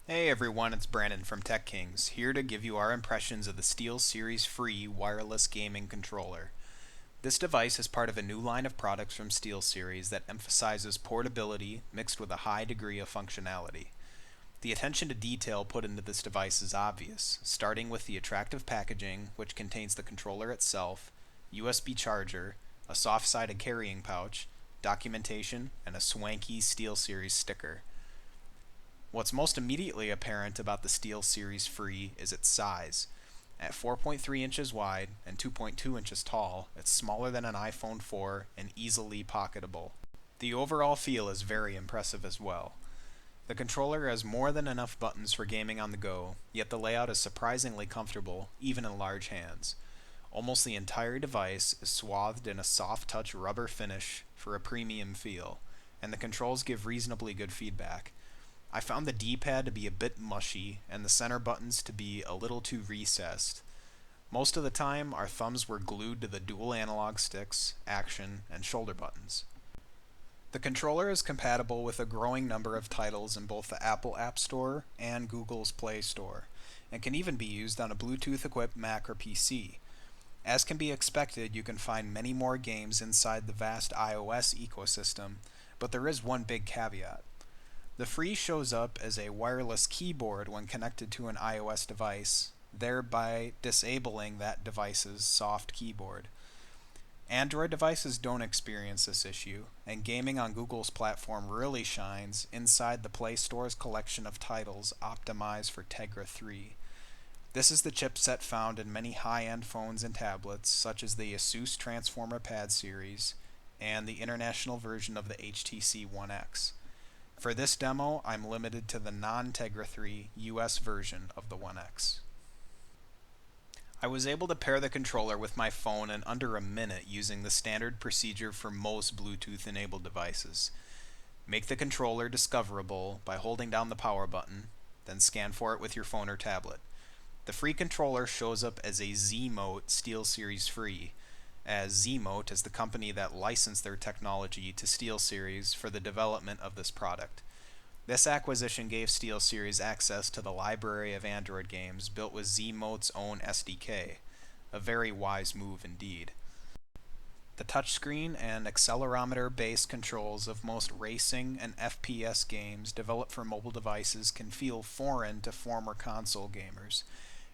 Hey everyone, it's Brandon from Tech Kings, here to give you our impressions of the SteelSeries Free Wireless Gaming Controller. This device is part of a new line of products from SteelSeries that emphasizes portability mixed with a high degree of functionality. The attention to detail put into this device is obvious, starting with the attractive packaging, which contains the controller itself, USB charger, a soft-sided carrying pouch, documentation, and a swanky SteelSeries sticker. What's most immediately apparent about the SteelSeries Free is its size. At 4.3 inches wide and 2.2 inches tall, it's smaller than an iPhone 4 and easily pocketable. The overall feel is very impressive as well. The controller has more than enough buttons for gaming on the go, yet the layout is surprisingly comfortable, even in large hands. Almost the entire device is swathed in a soft touch rubber finish for a premium feel, and the controls give reasonably good feedback. I found the D-pad to be a bit mushy and the center buttons to be a little too recessed. Most of the time, our thumbs were glued to the dual analog sticks, action, and shoulder buttons. The controller is compatible with a growing number of titles in both the Apple App Store and Google's Play Store, and can even be used on a Bluetooth-equipped Mac or PC. As can be expected, you can find many more games inside the vast iOS ecosystem, but there is one big caveat. The Free shows up as a wireless keyboard when connected to an iOS device, thereby disabling that device's soft keyboard. Android devices don't experience this issue, and gaming on Google's platform really shines inside the Play Store's collection of titles optimized for Tegra 3. This is the chipset found in many high-end phones and tablets, such as the Asus Transformer Pad series and the international version of the HTC One X. For this demo, I'm limited to the non-Tegra 3 US version of the One X. I was able to pair the controller with my phone in under a minute using the standard procedure for most Bluetooth-enabled devices. Make the controller discoverable by holding down the power button, then scan for it with your phone or tablet. The Free controller shows up as a Z-Mote SteelSeries Free, as Z-Mote is the company that licensed their technology to SteelSeries for the development of this product. This acquisition gave SteelSeries access to the library of Android games built with Z-Mote's own SDK, a very wise move indeed. The touchscreen and accelerometer-based controls of most racing and FPS games developed for mobile devices can feel foreign to former console gamers,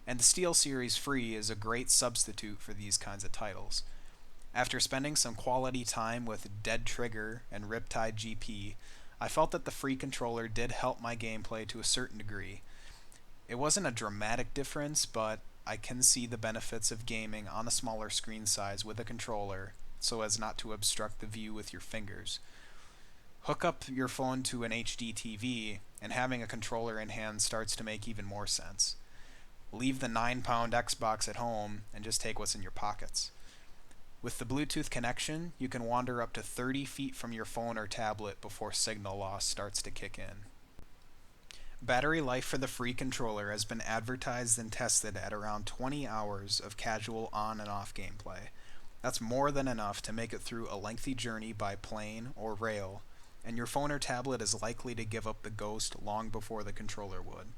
and the SteelSeries Free is a great substitute for these kinds of titles. After spending some quality time with Dead Trigger and Riptide GP, I felt that the Free controller did help my gameplay to a certain degree. It wasn't a dramatic difference, but I can see the benefits of gaming on a smaller screen size with a controller so as not to obstruct the view with your fingers. Hook up your phone to an HD TV, and having a controller in hand starts to make even more sense. Leave the 9-pound Xbox at home and just take what's in your pockets. With the Bluetooth connection, you can wander up to 30 feet from your phone or tablet before signal loss starts to kick in. Battery life for the Free controller has been advertised and tested at around 20 hours of casual on and off gameplay. That's more than enough to make it through a lengthy journey by plane or rail, and your phone or tablet is likely to give up the ghost long before the controller would.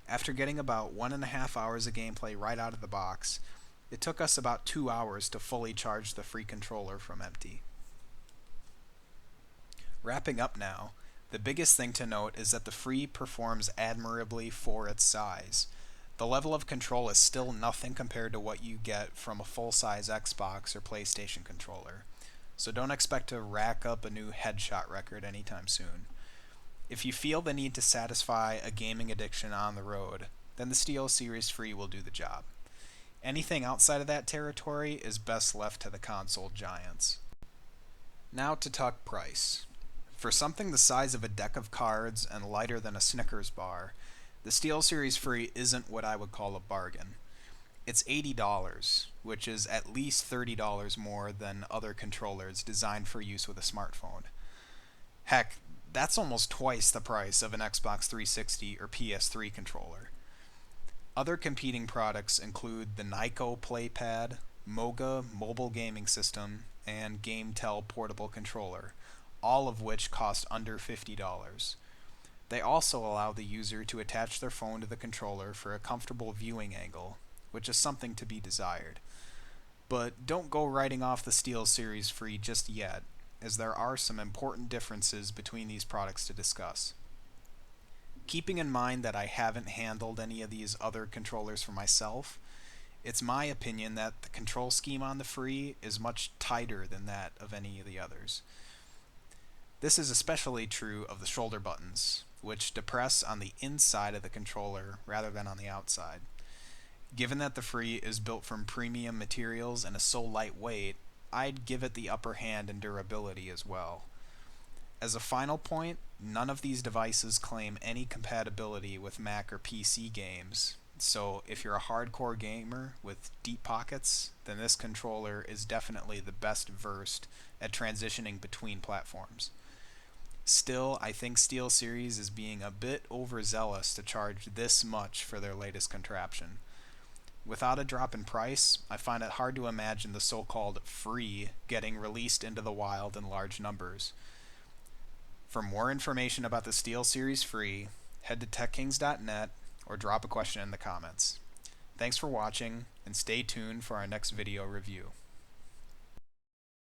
After getting about 1.5 hours of gameplay right out of the box, it took us about 2 hours to fully charge the Free controller from empty. Wrapping up now, the biggest thing to note is that the Free performs admirably for its size. The level of control is still nothing compared to what you get from a full-size Xbox or PlayStation controller, so don't expect to rack up a new headshot record anytime soon. If you feel the need to satisfy a gaming addiction on the road, then the SteelSeries Free will do the job. Anything outside of that territory is best left to the console giants. Now to talk price. For something the size of a deck of cards and lighter than a Snickers bar, the SteelSeries Free isn't what I would call a bargain. It's $80, which is at least $30 more than other controllers designed for use with a smartphone. Heck, that's almost twice the price of an Xbox 360 or PS3 controller. Other competing products include the Nyko PlayPad, Moga mobile gaming system, and GameTel portable controller, all of which cost under $50. They also allow the user to attach their phone to the controller for a comfortable viewing angle, which is something to be desired. But don't go writing off the SteelSeries Free just yet, as there are some important differences between these products to discuss. Keeping in mind that I haven't handled any of these other controllers for myself, it's my opinion that the control scheme on the Free is much tighter than that of any of the others. This is especially true of the shoulder buttons, which depress on the inside of the controller rather than on the outside. Given that the Free is built from premium materials and is so lightweight, I'd give it the upper hand in durability as well. As a final point, none of these devices claim any compatibility with Mac or PC games, so if you're a hardcore gamer with deep pockets, then this controller is definitely the best versed at transitioning between platforms. Still, I think SteelSeries is being a bit overzealous to charge this much for their latest contraption. Without a drop in price, I find it hard to imagine the so-called free getting released into the wild in large numbers. For more information about the SteelSeries Free, head to TechKings.net or drop a question in the comments. Thanks for watching, and stay tuned for our next video review.